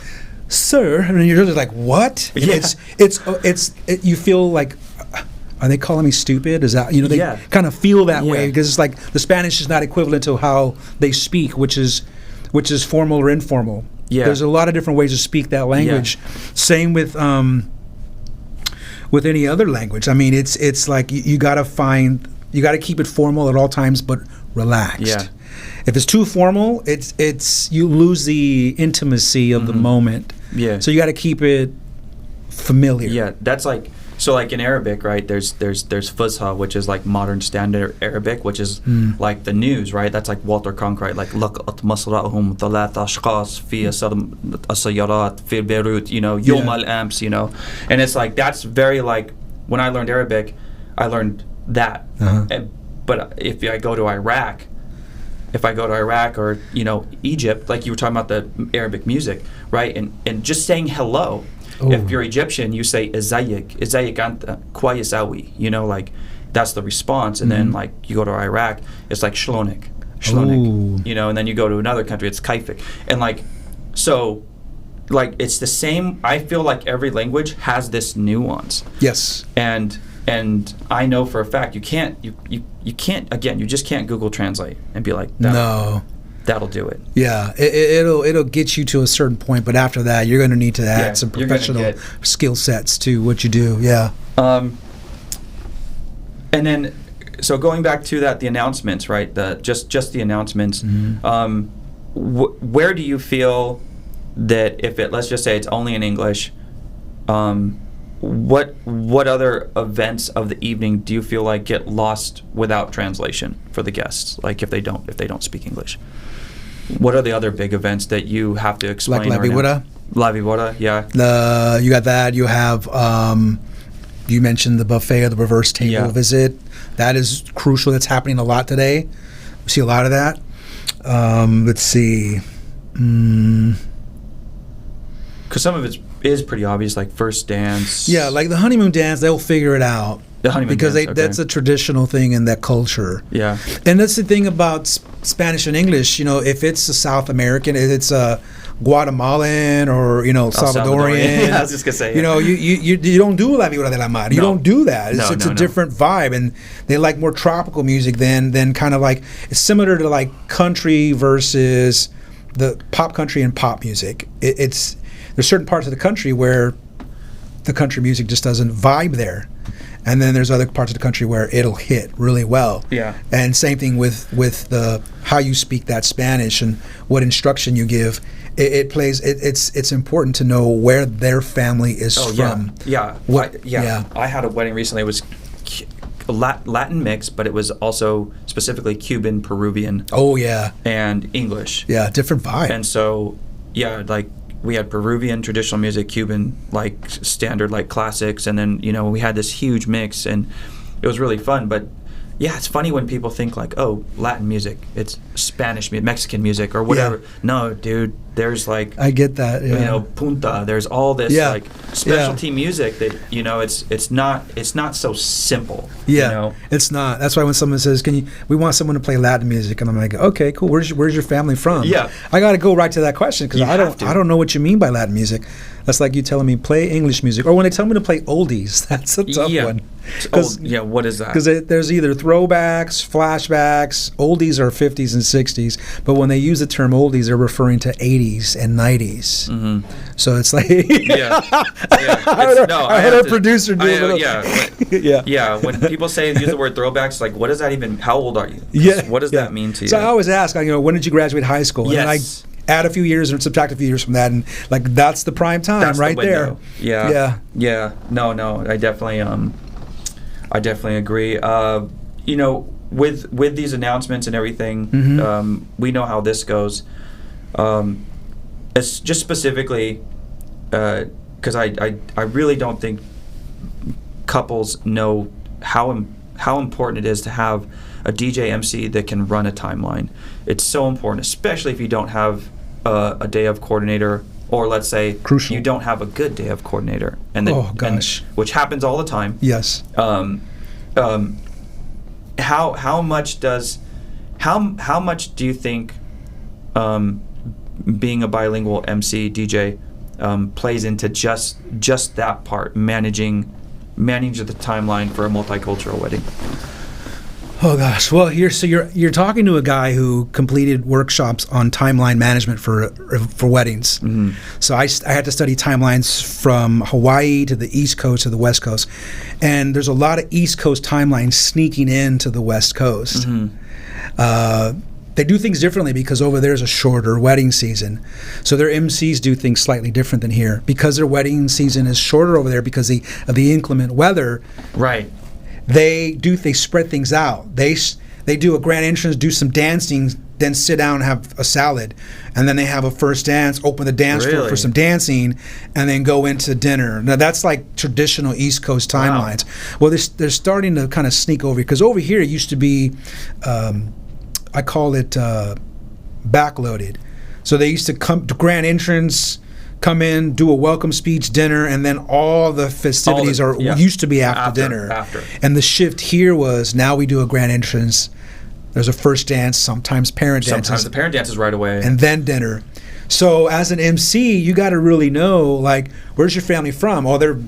"Sir," and you're just like, "What?" It's you feel like, are they calling me stupid? Is that they kind of feel that way, because it's like the Spanish is not equivalent to how they speak, which is formal or informal. There's a lot of different ways to speak that language. Same with any other language. I mean, it's like you got to keep it formal at all times, but relaxed. If it's too formal, it's you lose the intimacy of the moment. So you got to keep it familiar. Yeah, that's like, so like in Arabic, right? There's Fusha, which is like modern standard Arabic, which is like the news, right? That's like Walter Cronkite, like لقت مصرعهم ثلاث أشخاص في السيارات في بيروت, يوم الأمس, and it's like, that's very like, when I learned Arabic, I learned that. But if I go to Iraq or Egypt, like you were talking about the Arabic music, right? And just saying hello. If you're Egyptian, you say ازيك anta كويس أوي, like that's the response. And then like you go to Iraq, it's like shlonik, and then you go to another country, it's kaifik. And like, so like it's the same. I feel like every language has this nuance. Yes. And I know for a fact you can't again, you just can't Google Translate and be like, no, that'll do it. Yeah, it'll get you to a certain point, but after that, you're going to need to add some professional skill sets to what you do. Yeah. And then, so going back to that, the announcements, right? Just the announcements. Where do you feel that if let's just say it's only in English, what other events of the evening do you feel like get lost without translation for the guests? Like if they don't speak English, what are the other big events that you have to explain? Like La Viboda? La Viboda, yeah. You got that. You have you mentioned the buffet or the reverse table visit. That is crucial. That's happening a lot today. We see a lot of that. Let's see. Because some of it is pretty obvious, like first dance. Yeah, like the honeymoon dance, they'll figure it out. The honeymoon because dance, that's a traditional thing in that culture. Yeah. And that's the thing about Spanish and English. If it's a South American, if it's a Guatemalan or Salvadorian. Yeah, I was just gonna say. You don't do La Viboda de la Mar. You don't do that. It's a different vibe, and they like more tropical music than kind of like, it's similar to like country versus the pop country and pop music. There's certain parts of the country where the country music just doesn't vibe there. And then there's other parts of the country where it'll hit really well. Yeah. And same thing with the how you speak that Spanish and what instruction you give. It plays. It's important to know where their family is from. Yeah. I had a wedding recently. It was Latin mix, but it was also specifically Cuban, Peruvian. Oh yeah. And English. Yeah, different vibe. And so like, we had Peruvian traditional music, Cuban like standard like classics, and then we had this huge mix, and it was really fun. But yeah, it's funny when people think like, oh, Latin music, it's Spanish music, Mexican music, or whatever. Yeah. No, dude, there's like, I get that. Yeah. Punta. There's all this like specialty music that it's not so simple. Yeah, it's not. That's why when someone says, we want someone to play Latin music, and I'm like, okay, cool. Where's your family from? Yeah, I got to go right to that question because I don't know what you mean by Latin music. That's like you telling me play English music, or when they tell me to play oldies. That's a tough one. What is that? Because there's either throwbacks, flashbacks. Oldies are 50s and 60s, but when they use the term oldies, they're referring to 80s and 90s. Mm-hmm. So it's like I had a producer do it. Yeah. When people use the word throwbacks, like, what does that even? How old are you? What does that mean to you? So I always ask, when did you graduate high school? Yes. And then I add a few years and subtract a few years from that, and like that's the prime time. That's right the there. Yeah. No, I definitely agree. With these announcements and everything, we know how this goes. It's just specifically because I really don't think couples know how important it is to have a DJ MC that can run a timeline. It's so important, especially if you don't have a day of coordinator, or let's say you don't have a good day of coordinator, which happens all the time. Yes. How much do you think being a bilingual MC DJ plays into just that part, managing the timeline for a multicultural wedding? Oh gosh! Well, you're talking to a guy who completed workshops on timeline management for weddings. Mm-hmm. So I had to study timelines from Hawaii to the East Coast to the West Coast, and there's a lot of East Coast timelines sneaking into the West Coast. Mm-hmm. they do things differently because over there's a shorter wedding season. So their MCs do things slightly different than here. Because their wedding season is shorter over there because of the inclement weather. Right. They spread things out. They do a grand entrance, do some dancing, then sit down and have a salad. And then they have a first dance, open the dance floor for some dancing, and then go into dinner. Now, that's like traditional East Coast timelines. Wow. Well, they're starting to kind of sneak over, because over here it used to be, I call it backloaded. So they used to come to grand entrance, come in, do a welcome speech, dinner, and then all the festivities used to be after dinner. And the shift here was, now we do a grand entrance, there's a first dance, sometimes parent dances. Sometimes the parent dances right away. And then dinner. So as an MC, you got to really know, like, where's your family from? Oh, they're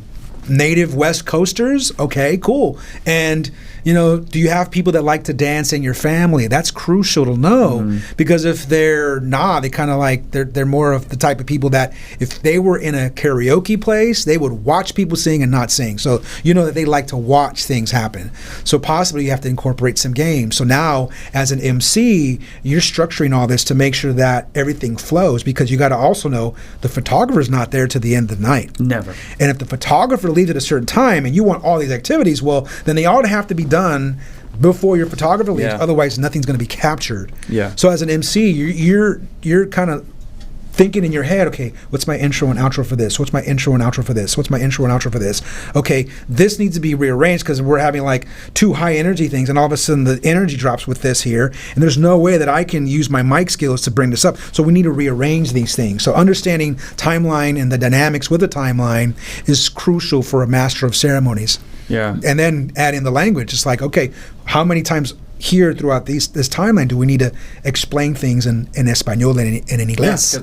native West Coasters? Okay, cool. And, do you have people that like to dance in your family? That's crucial to know, because if they're not, they kind of like, they're more of the type of people that if they were in a karaoke place, they would watch people sing and not sing. So that they like to watch things happen. So possibly you have to incorporate some games. So now as an MC, you're structuring all this to make sure that everything flows, because you got to also know the photographer's not there to the end of the night. Never. And if the photographer leaves at a certain time and you want all these activities, well, then they all have to be done before your photographer leaves. Yeah. Otherwise, nothing's going to be captured. Yeah. So as an MC, you're kind of thinking in your head, okay, what's my intro and outro for this? What's my intro and outro for this? What's my intro and outro for this? Okay, this needs to be rearranged because we're having like two high energy things, and all of a sudden the energy drops with this here, and there's no way that I can use my mic skills to bring this up. So we need to rearrange these things. So understanding timeline and the dynamics with the timeline is crucial for a master of ceremonies. Yeah. And then add in the language. It's like, okay, how many times here throughout this timeline do we need to explain things in Espanol and in English? Yeah,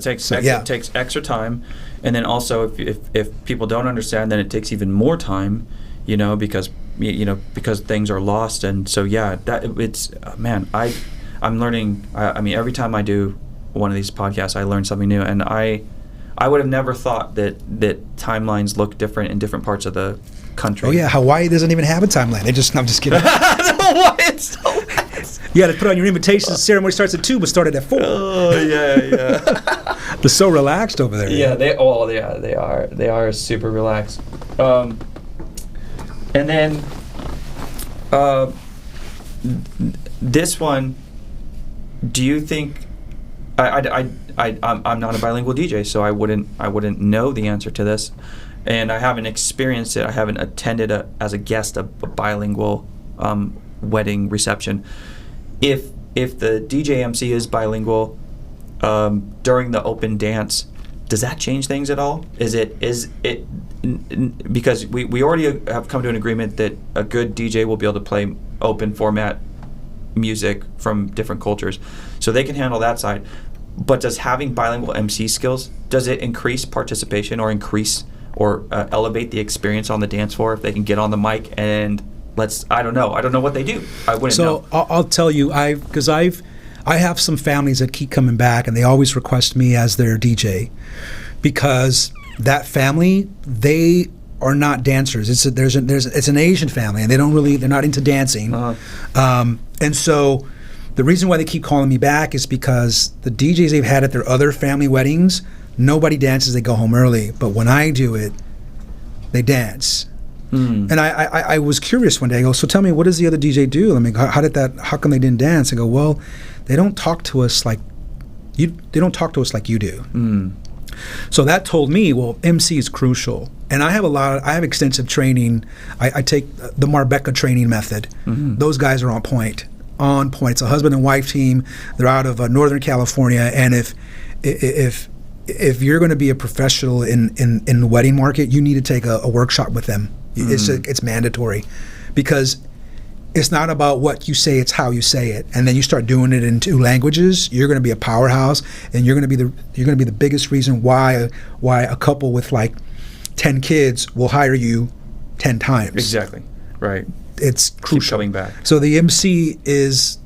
it takes extra time. And then also if people don't understand, then it takes even more time, because things are lost. And so, I'm learning. I mean, every time I do one of these podcasts, I learn something new. And I would have never thought that timelines look different in different parts of the country. Oh yeah, Hawaii doesn't even have a timeline. I'm just kidding. You got to put on your invitation. The ceremony starts at 2, but started at 4. Oh yeah. They're so relaxed over there. Yeah, they are. They are super relaxed. And then this one, do you think? I'm not a bilingual DJ, so I wouldn't know the answer to this. And I haven't experienced it. I haven't attended as a guest a bilingual wedding reception. If the DJ MC is bilingual during the open dance, does that change things at all? Is it because we already have come to an agreement that a good DJ will be able to play open format music from different cultures, so they can handle that side. But does having bilingual MC skills, does it increase participation or elevate the experience on the dance floor if they can get on the mic and I don't know what they do. I wouldn't know. So I'll tell you, I have some families that keep coming back, and they always request me as their DJ, because that family, they are not dancers. It's an Asian family, and they're not into dancing. And so the reason why they keep calling me back is because the DJs they've had at their other family weddings, nobody dances, they go home early. But when I do it, they dance. And I was curious one day. I go, so tell me, what does the other DJ do? I mean, how come they didn't dance? I go, well, they don't talk to us like you. They don't talk to us like you do. So that told me, well, MC is crucial. And I have extensive training. I take the Marbecca training method. Those guys are on point. It's a husband and wife team. They're out of Northern California. And if you're going to be a professional in the wedding market, you need to take a workshop with them. It's mandatory, because it's not about what you say, it's how you say it. And then you start doing it in 2 languages, you're going to be a powerhouse, and you're going to be the biggest reason why a couple with like 10 kids will hire you 10 times. Exactly. Right. It's crucial. Keep coming back. So the MC is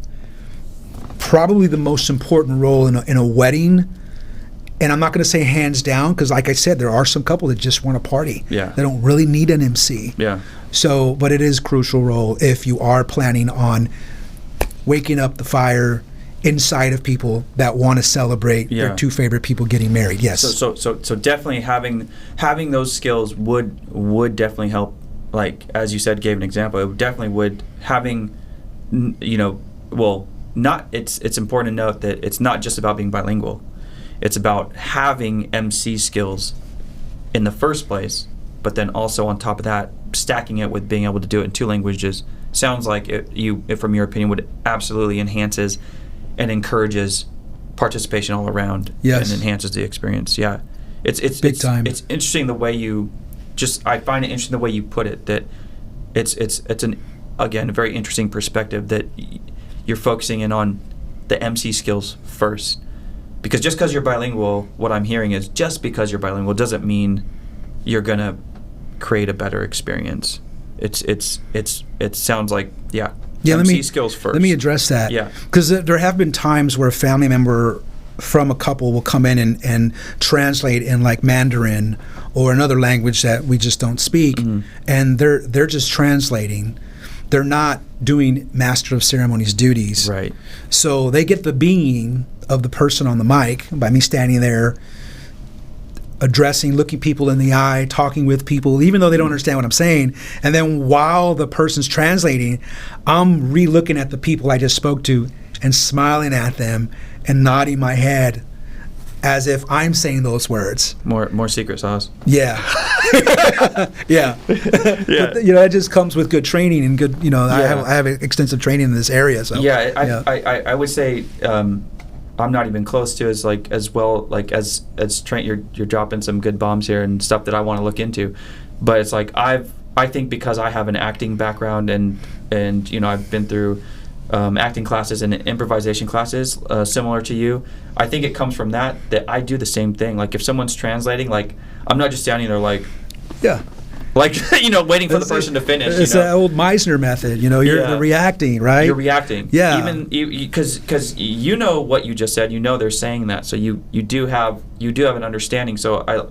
probably the most important role in a wedding. And I'm not going to say hands down, because like I said, there are some couples that just want to party. Yeah. They don't really need an MC. Yeah. So, but it is a crucial role if you are planning on waking up the fire inside of people that want to celebrate their two favorite people getting married. Yes. So definitely having those skills would definitely help. Like as you said, gave an example. It definitely would having, not. It's important to note that it's not just about being bilingual. It's about having MC skills in the first place, but then also on top of that, stacking it with being able to do it in 2 languages. Sounds like it from your opinion, would absolutely enhances and encourages participation all around. Yes. And enhances the experience. Yeah, it's big time. It's interesting the way you I find it interesting the way you put it, that it's an again a very interesting perspective that you're focusing in on the MC skills first, because just because you're bilingual, what I'm hearing is just because you're bilingual doesn't mean you're gonna create a better experience. It sounds like MC skills first. Let me address that. Yeah, because there have been times where a family member from a couple will come in and translate in like Mandarin or another language that we just don't speak, and they're just translating. They're not doing master of ceremonies duties. Right. So they get the being of the person on the mic by me standing there addressing, looking people in the eye, talking with people, even though they don't understand what I'm saying. And then while the person's translating, I'm re-looking at the people I just spoke to and smiling at them and nodding my head as if I'm saying those words. More secret sauce. Yeah. Yeah. But, it just comes with good training and good, I have extensive training in this area. So I would say I'm not even close to as you're dropping some good bombs here and stuff that I want to look into. But it's like I think because I have an acting background and I've been through acting classes and improvisation classes similar to you. I think it comes from that I do the same thing. Like if someone's translating, like I'm not just standing there like waiting for the person to finish. It's that old Meisner method. You're reacting, right? You're reacting. Yeah. Even because you know what you just said. They're saying that, so you do have an understanding. So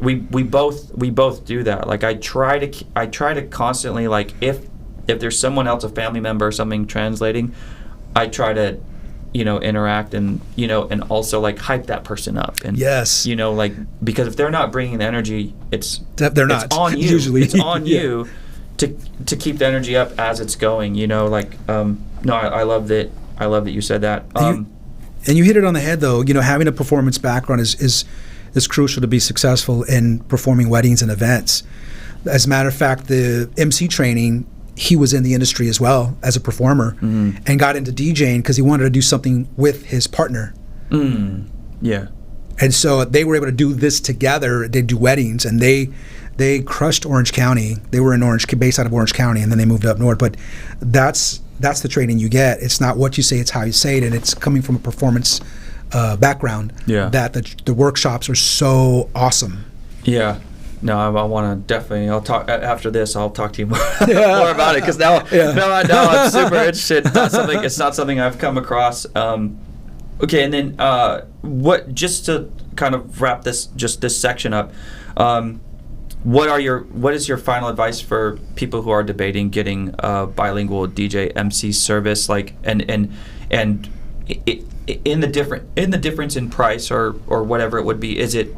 we both do that. Like I try to constantly, like if there's someone else, a family member or something translating, I try to interact and and also like hype that person up and yes, because if they're not bringing the energy, it's not on you. Usually it's on you to keep the energy up as it's going. I love that you said that. And you hit it on the head though. Having a performance background is crucial to be successful in performing weddings and events. As a matter of fact, the MC training, he was in the industry as well as a performer and got into DJing because he wanted to do something with his partner. Yeah. And so they were able to do this together. They do weddings, and they crushed Orange County. They were based out of Orange County, and then they moved up north. But that's the training you get. It's not what you say, it's how you say it, and it's coming from a performance background. Yeah. That the workshops are so awesome. Yeah. No, I want to definitely. I'll talk after this. I'll talk to you more about it because now I'm super interested. It's not something I've come across. Okay, and then just to kind of wrap this section up, what is your final advice for people who are debating getting a bilingual DJ MC service, like and in the difference in price or whatever it would be? Is it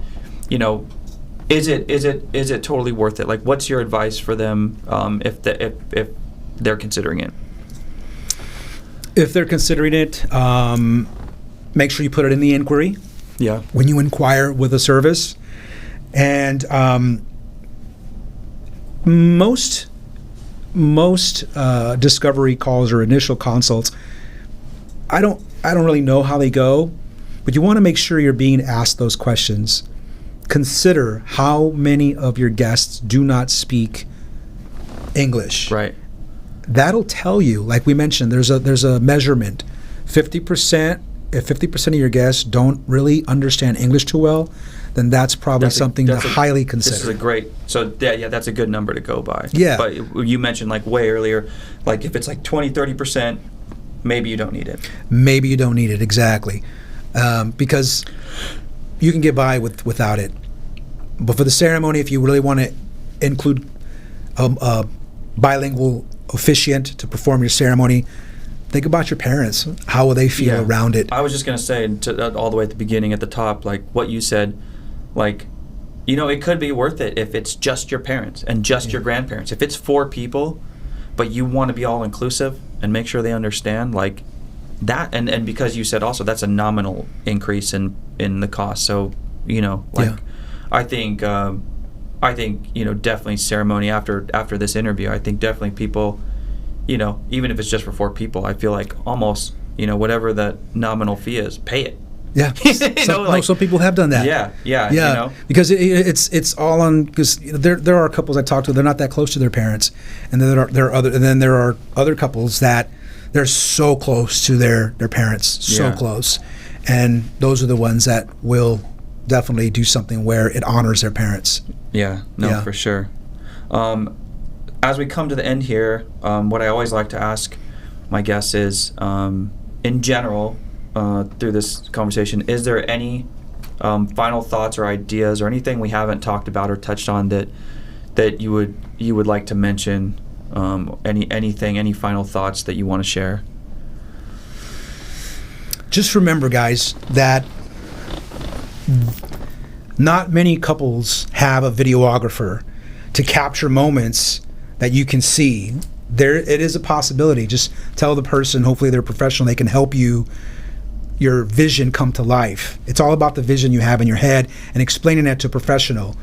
Is it totally worth it? Like, what's your advice for them if they're considering it? If they're considering it, make sure you put it in the inquiry. Yeah. When you inquire with a service, and most discovery calls or initial consults, I don't really know how they go, but you want to make sure you're being asked those questions. Consider how many of your guests do not speak English. Right. That'll tell you, like we mentioned, there's a measurement. 50%, if 50% of your guests don't really understand English too well, then that's probably something to highly consider. This is a great, that's a good number to go by. Yeah. But you mentioned like way earlier, like if it's like 20, 30%, maybe you don't need it. Maybe you don't need it, exactly. Because you can get by without it. But for the ceremony, if you really want to include a bilingual officiant to perform your ceremony, think about your parents. How will they feel around it? I was just going to say, all the way at the beginning, at the top, like what you said, like, you know, it could be worth it if it's just your parents and just your grandparents. If it's 4 people, but you want to be all inclusive and make sure they understand, like that, and because you said also that's a nominal increase in the cost. So, you know, like I think you know, definitely ceremony after this interview, I think definitely people, you know, even if it's just for 4 people, I feel like almost, you know, whatever that nominal fee is, pay it. Yeah, some people have done that. Yeah. You know? Because it's all on, because there are couples I talk to, they're not that close to their parents, and then there are other couples that they're so close to their parents, so close, and those are the ones that will definitely do something where it honors their parents. For sure. As we come to the end here, what I always like to ask my guests is, in general, through this conversation, is there any final thoughts or ideas or anything we haven't talked about or touched on that you would like to mention? Any final thoughts that you want to share? Just remember, guys, that not many couples have a videographer to capture moments that you can see. It is a possibility. Just tell the person, hopefully they're professional, they can help your vision come to life. It's all about the vision you have in your head and explaining that to a professional.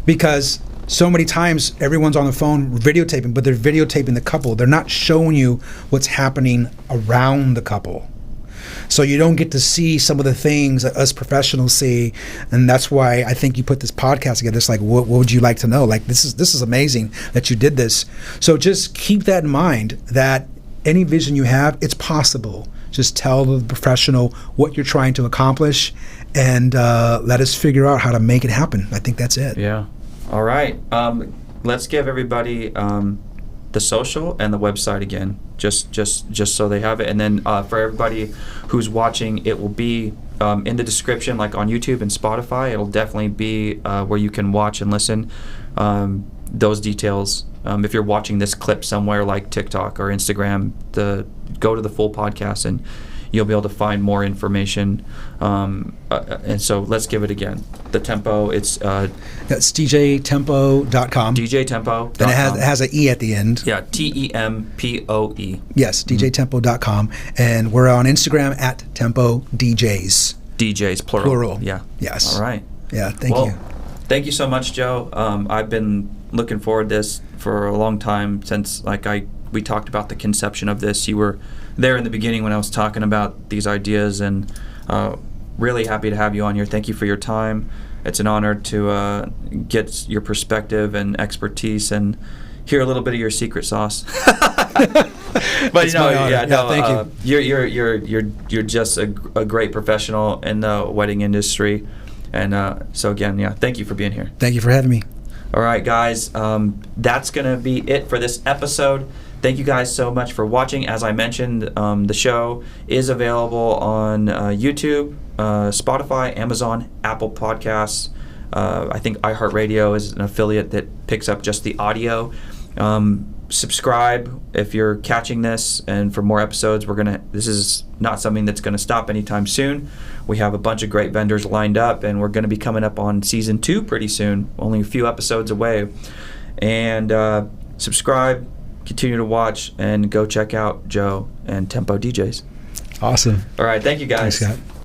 Because so many times everyone's on the phone videotaping, but they're videotaping the couple. They're not showing you what's happening around the couple. So you don't get to see some of the things that us professionals see, and that's why I think you put this podcast together. It's like, what would you like to know? Like, this is amazing that you did this. So just keep that in mind, that any vision you have, it's possible. Just tell the professional what you're trying to accomplish, and let us figure out how to make it happen. I think that's it. Yeah. All right. Let's give everybody the social and the website again, just so they have it. And then for everybody who's watching, it will be in the description, like on YouTube and Spotify. It'll definitely be where you can watch and listen. Those details. If you're watching this clip somewhere like TikTok or Instagram, go to the full podcast and you'll be able to find more information. And so let's give it again. The Tempoe, it's... That's DJTempoe.com. DJTempoe.com. And it has an E at the end. Yeah, TEMPOE. Yes, DJTempoe.com. And we're on Instagram at Tempoe DJs. DJs, plural. Yeah. Yes. All right. Yeah, thank you. Thank you so much, Joe. I've been looking forward to this for a long time, since we talked about the conception of this. You were there in the beginning when I was talking about these ideas, and really happy to have you on here. Thank you for your time. It's an honor to get your perspective and expertise and hear a little bit of your secret sauce. But thank you. You're just a great professional in the wedding industry, and so again, thank you for being here. Thank you for having me. All right, guys, that's going to be it for this episode. Thank you guys so much for watching. As I mentioned, the show is available on YouTube, Spotify, Amazon, Apple Podcasts. I think iHeartRadio is an affiliate that picks up just the audio. Subscribe if you're catching this, and for more episodes, this is not something that's going to stop anytime soon. We have a bunch of great vendors lined up, and we're going to be coming up on season 2 pretty soon, only a few episodes away. And subscribe, continue to watch, and go check out Joe and Tempoe DJs. Awesome. All right, thank you guys. Thanks, Scott.